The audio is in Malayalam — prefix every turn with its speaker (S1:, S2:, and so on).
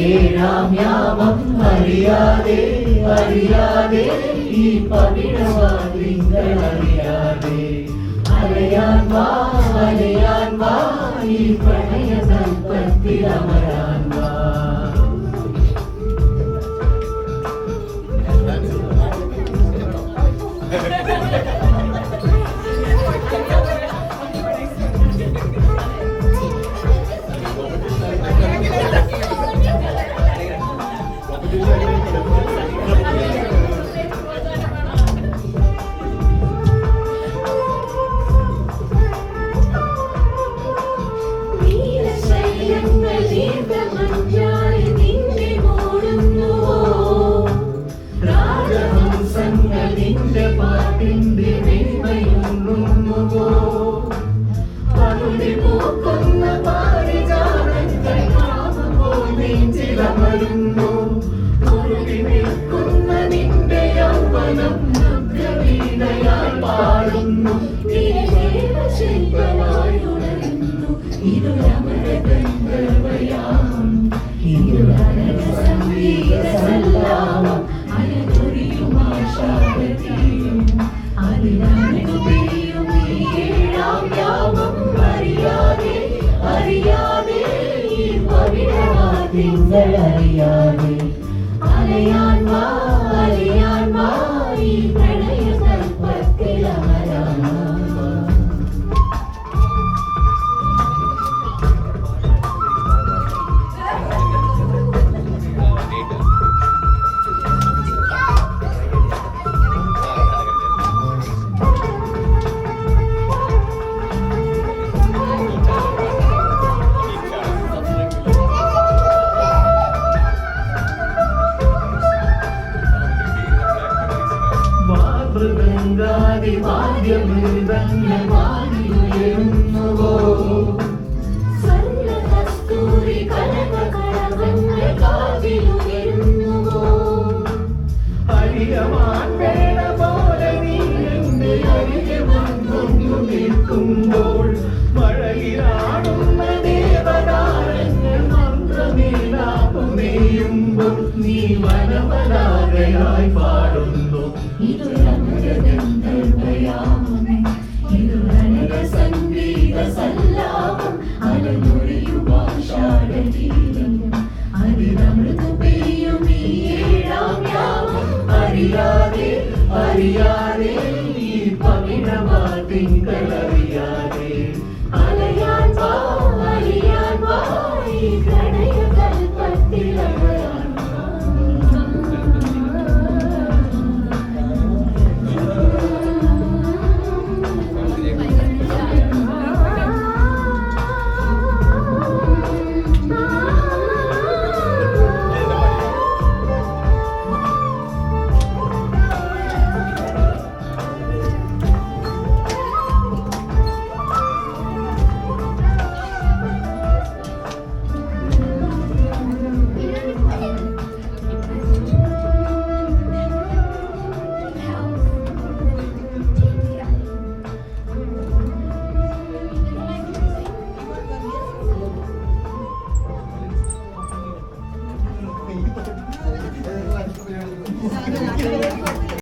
S1: ഏഴാം യാമം അറിയാതെ അറിയാതെ ഈ പവിഴവാതിങ്കൾ അറിയാതെ അലയാൻ വാ ഈ പ്രണയ കൽപ്പത്തിൽ അമരാൻ വാ. അറിയാതെ അലയാൻ വാ ഈ പ്രണയ കൽപ്പത്തിൽ അമരാൻ വാ. വാദ്യമൃതങ്ങളുയരുന്നുവോ കസ്തൂരി കനകകളങ്ങൾ കാതിലുയരുന്നുവോ അരിയമാൻ വേണ പോലെ നീ എന്റെ അരികെ വന്നു നിൽക്കുമ്പോൾ മഴയിലാടുന്ന ദേവതാരങ്ങൾ മന്ത്രമേലാപുമേയുമ്പോൾ നീ വനവലാകയായി പാടുന്നു. സംഗീത സല്ലാപം അലമുറിയുമാഷാഢീരം അതിനമൃത് പെയ്യും ഈ ഏഴാം യാമം അറിയാതെ അറിയാതെ ഈ പവിഴവാതിങ്കൾ അറിയാതെ അലയാൻ വാ ഈ പ്രണയ കൽപ്പത്തിൽ അമരാൻ വാ.
S2: Gracias.